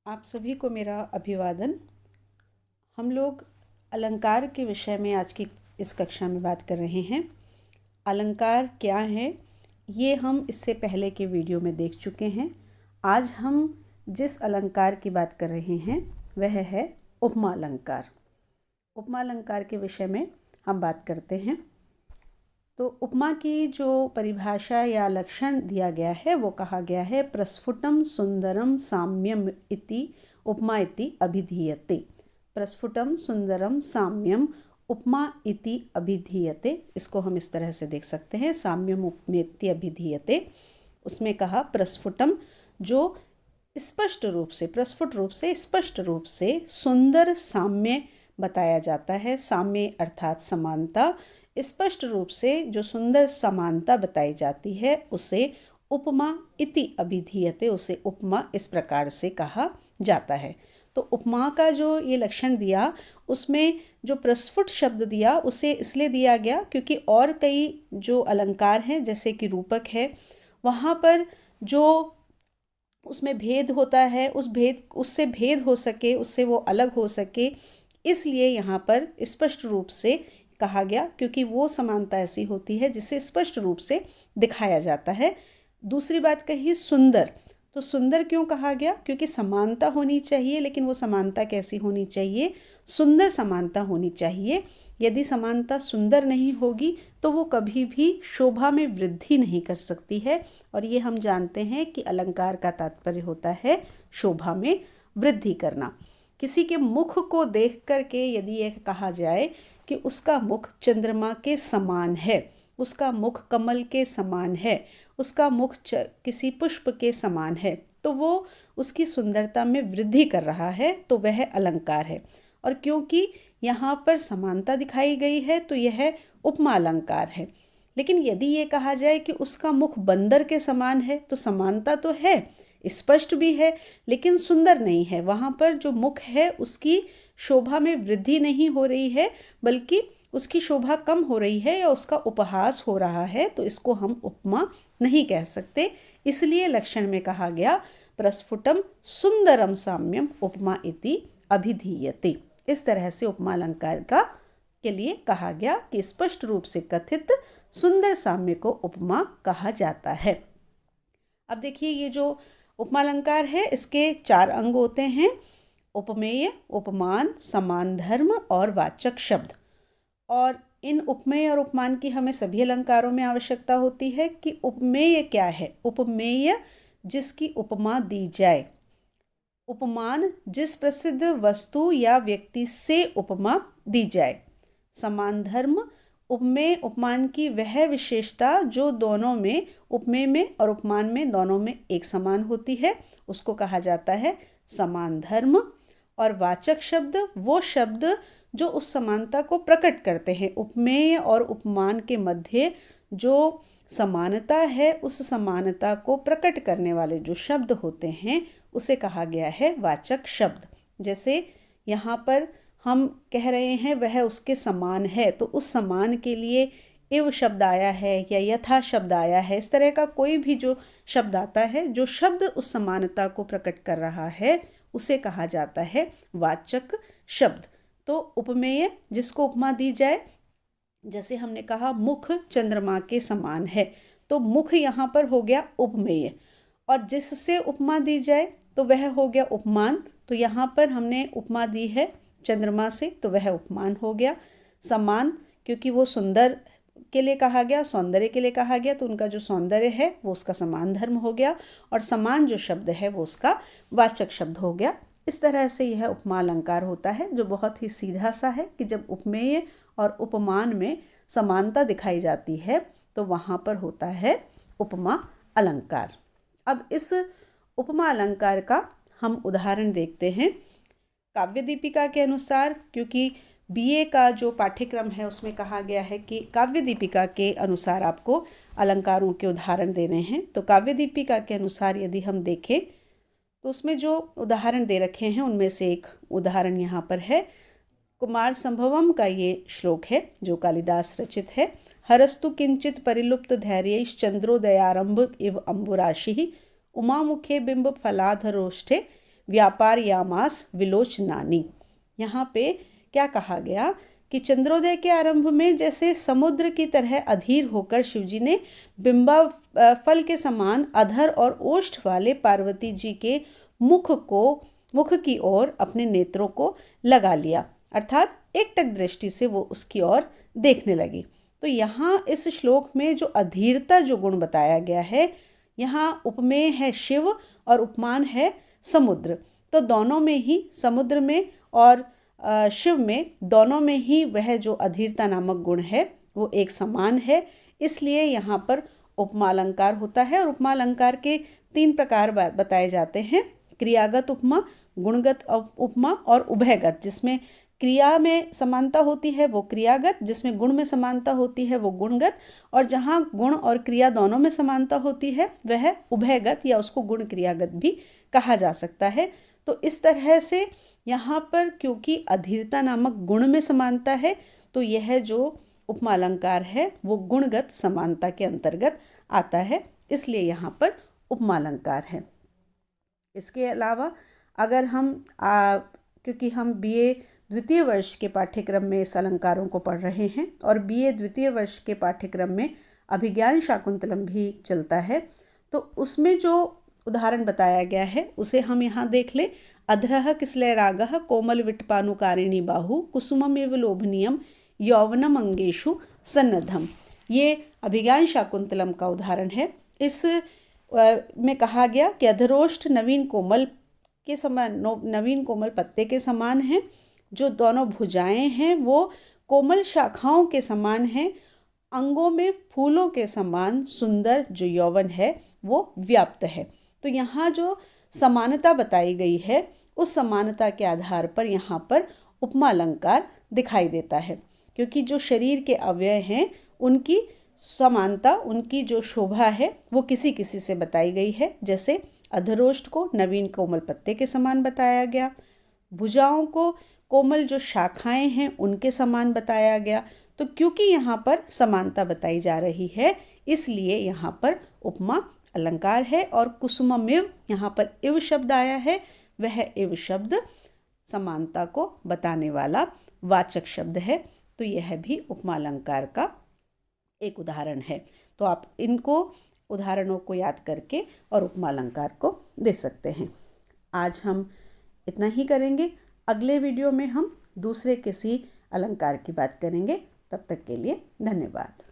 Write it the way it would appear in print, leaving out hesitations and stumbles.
आप सभी को मेरा अभिवादन। हम लोग अलंकार के विषय में आज की इस कक्षा में बात कर रहे हैं। अलंकार क्या है ये हम इससे पहले के वीडियो में देख चुके हैं। आज हम जिस अलंकार की बात कर रहे हैं वह है उपमा अलंकार। उपमा अलंकार के विषय में हम बात करते हैं। तो उपमा की जो परिभाषा या लक्षण दिया गया है वो कहा गया है प्रस्फुटम सुंदरम साम्यम इति उपमा इति अभिधीयते। प्रस्फुटम सुंदरम साम्यम उपमा इति अभिधीयते। इसको हम इस तरह से देख सकते हैं, साम्यम उपमेति अभिधीयते। उसमें कहा प्रस्फुटम जो स्पष्ट रूप से, प्रस्फुट रूप से, स्पष्ट रूप से सुंदर साम्य बताया जाता है। साम्य अर्थात समानता। स्पष्ट रूप से जो सुंदर समानता बताई जाती है उसे उपमा इति अभिधीयते, उसे उपमा इस प्रकार से कहा जाता है। तो उपमा का जो ये लक्षण दिया उसमें जो प्रस्फुट शब्द दिया उसे इसलिए दिया गया क्योंकि और कई जो अलंकार हैं जैसे कि रूपक है वहाँ पर जो उसमें भेद होता है, उससे भेद हो सके, उससे वो अलग हो सके, इसलिए यहाँ पर स्पष्ट रूप से कहा गया क्योंकि वो समानता ऐसी होती है जिसे स्पष्ट रूप से दिखाया जाता है। दूसरी बात कही सुंदर, तो सुंदर क्यों कहा गया? क्योंकि समानता होनी चाहिए, लेकिन वो समानता कैसी होनी चाहिए? सुंदर समानता होनी चाहिए। यदि समानता सुंदर नहीं होगी तो वो कभी भी शोभा में वृद्धि नहीं कर सकती है, और ये हम जानते हैं कि अलंकार का तात्पर्य होता है शोभा में वृद्धि करना। किसी के मुख को देख करके यदि यह कहा जाए कि उसका मुख चंद्रमा के समान है, उसका मुख कमल के समान है, उसका मुख किसी पुष्प के समान है, तो वो उसकी सुंदरता में वृद्धि कर रहा है, तो वह अलंकार है। और क्योंकि यहाँ पर समानता दिखाई गई है तो यह उपमा अलंकार है। लेकिन यदि ये कहा जाए कि उसका मुख बंदर के समान है तो समानता तो है, स्पष्ट भी है, लेकिन सुंदर नहीं है। वहाँ पर जो मुख है उसकी शोभा में वृद्धि नहीं हो रही है, बल्कि उसकी शोभा कम हो रही है या उसका उपहास हो रहा है, तो इसको हम उपमा नहीं कह सकते। इसलिए लक्षण में कहा गया प्रस्फुटम सुंदरम साम्यम उपमा इति अभिधीयते। इस तरह से उपमा अलंकार के लिए कहा गया कि स्पष्ट रूप से कथित सुंदर साम्य को उपमा कहा जाता है। अब देखिए, ये जो उपमा अलंकार है इसके 4 अंग होते हैं: उपमेय, उपमान, समान धर्म और वाचक शब्द। और इन उपमेय और उपमान की हमें सभी अलंकारों में आवश्यकता होती है कि उपमेय क्या है? उपमेय जिसकी उपमा दी जाए। उपमान जिस प्रसिद्ध वस्तु या व्यक्ति से उपमा दी जाए। समान धर्म उपमेय उपमान की वह विशेषता जो दोनों में, उपमेय में और उपमान में दोनों में एक समान होती है, उसको कहा जाता है समान धर्म। और वाचक शब्द वो शब्द जो उस समानता को प्रकट करते हैं। उपमेय और उपमान के मध्य जो समानता है उस समानता को प्रकट करने वाले जो शब्द होते हैं उसे कहा गया है वाचक शब्द। जैसे यहाँ पर हम कह रहे हैं वह उसके समान है, तो उस समान के लिए इव शब्द आया है या यथा शब्द आया है। इस तरह का कोई भी जो शब्द आता है, जो शब्द उस समानता को प्रकट कर रहा है, उसे कहा जाता है वाचक शब्द। तो उपमेय जिसको उपमा दी जाए, जैसे हमने कहा मुख चंद्रमा के समान है, तो मुख यहाँ पर हो गया उपमेय। और जिससे उपमा दी जाए तो वह हो गया उपमान। तो यहाँ पर हमने उपमा दी है चंद्रमा से, तो वह उपमान हो गया। समान क्योंकि वो सुंदर के लिए कहा गया, सौंदर्य के लिए कहा गया, तो उनका जो सौंदर्य है वो उसका समान धर्म हो गया। और समान जो शब्द है वो उसका वाचक शब्द हो गया। इस तरह से यह उपमा अलंकार होता है, जो बहुत ही सीधा सा है कि जब उपमेय और उपमान में समानता दिखाई जाती है तो वहाँ पर होता है उपमा अलंकार। अब इस उपमा अलंकार का हम उदाहरण देखते हैं। काव्य दीपिका के अनुसार, क्योंकि बीए का जो पाठ्यक्रम है उसमें कहा गया है कि काव्य दीपिका के अनुसार आपको अलंकारों के उदाहरण देने हैं, तो काव्य दीपिका के अनुसार यदि हम देखें तो उसमें जो उदाहरण दे रखे हैं उनमें से एक उदाहरण यहाँ पर है। कुमार संभवम का ये श्लोक है जो कालिदास रचित है। हरस्तु किंचित परिलुप्त धैर्यैश्च चंद्रोदयारंभ इव अंबुराशि उमामुखे बिंब फलाधरोष्ठे व्यापारयामास विलोचनानि। यहाँ पे क्या कहा गया कि चंद्रोदय के आरंभ में जैसे समुद्र की तरह अधीर होकर शिवजी ने बिंबा फल के समान अधर और ओष्ठ वाले पार्वती जी के मुख की ओर अपने नेत्रों को लगा लिया, अर्थात एकटक दृष्टि से वो उसकी ओर देखने लगी। तो यहाँ इस श्लोक में जो अधीरता जो गुण बताया गया है, यहाँ उपमेय है शिव और उपमान है समुद्र। तो दोनों में ही, समुद्र में और शिव में, दोनों में ही वह जो अधीरता नामक गुण है वो एक समान है, इसलिए यहाँ पर उपमा अलंकार होता है। और उपमा अलंकार के 3 प्रकार बताए जाते हैं, क्रियागत उपमा, गुणगत उपमा और उभयगत। जिसमें क्रिया में समानता होती है वो क्रियागत, जिसमें गुण में समानता होती है वो गुणगत, और जहाँ गुण और क्रिया दोनों में समानता होती है वह उभयगत या उसको गुण क्रियागत भी कहा जा सकता है। तो इस तरह से यहाँ पर क्योंकि अधीरता नामक गुण में समानता है, तो यह जो उपमा अलंकार है वो गुणगत समानता के अंतर्गत आता है, इसलिए यहाँ पर उपमा अलंकार है। इसके अलावा अगर हम क्योंकि हम बीए द्वितीय वर्ष के पाठ्यक्रम में इस अलंकारों को पढ़ रहे हैं और बीए द्वितीय वर्ष के पाठ्यक्रम में अभिज्ञान शाकुंतलम भी चलता है, तो उसमें जो उदाहरण बताया गया है उसे हम यहाँ देख लें। अधरः किसलय रागः कोमल विटपानुकारिणी बाहु कुसुममेव लोभनीयम यौवनम अंगेषु सन्नद्धम। ये अभिज्ञान शाकुंतलम का उदाहरण है। इस में कहा गया कि अधरोष्ठ नवीन कोमल के समान, नवीन कोमल पत्ते के समान हैं, जो दोनों भुजाएं हैं वो कोमल शाखाओं के समान हैं, अंगों में फूलों के समान सुंदर जो यौवन है वो व्याप्त है। तो यहाँ जो समानता बताई गई है उस समानता के आधार पर यहाँ पर उपमा अलंकार दिखाई देता है, क्योंकि जो शरीर के अवयव हैं उनकी समानता, उनकी जो शोभा है वो किसी किसी से बताई गई है। जैसे अधरोष्ठ को नवीन कोमल पत्ते के समान बताया गया, भुजाओं को कोमल जो शाखाएं हैं उनके समान बताया गया। तो क्योंकि यहाँ पर समानता बताई जा रही है इसलिए यहाँ पर उपमा अलंकार है। और कुसुममेव, यहाँ पर इव शब्द आया है, वह इव शब्द समानता को बताने वाला वाचक शब्द है, तो यह भी उपमा अलंकार का एक उदाहरण है। तो आप इनको उदाहरणों को याद करके और उपमा अलंकार को दे सकते हैं। आज हम इतना ही करेंगे। अगले वीडियो में हम दूसरे किसी अलंकार की बात करेंगे। तब तक के लिए धन्यवाद।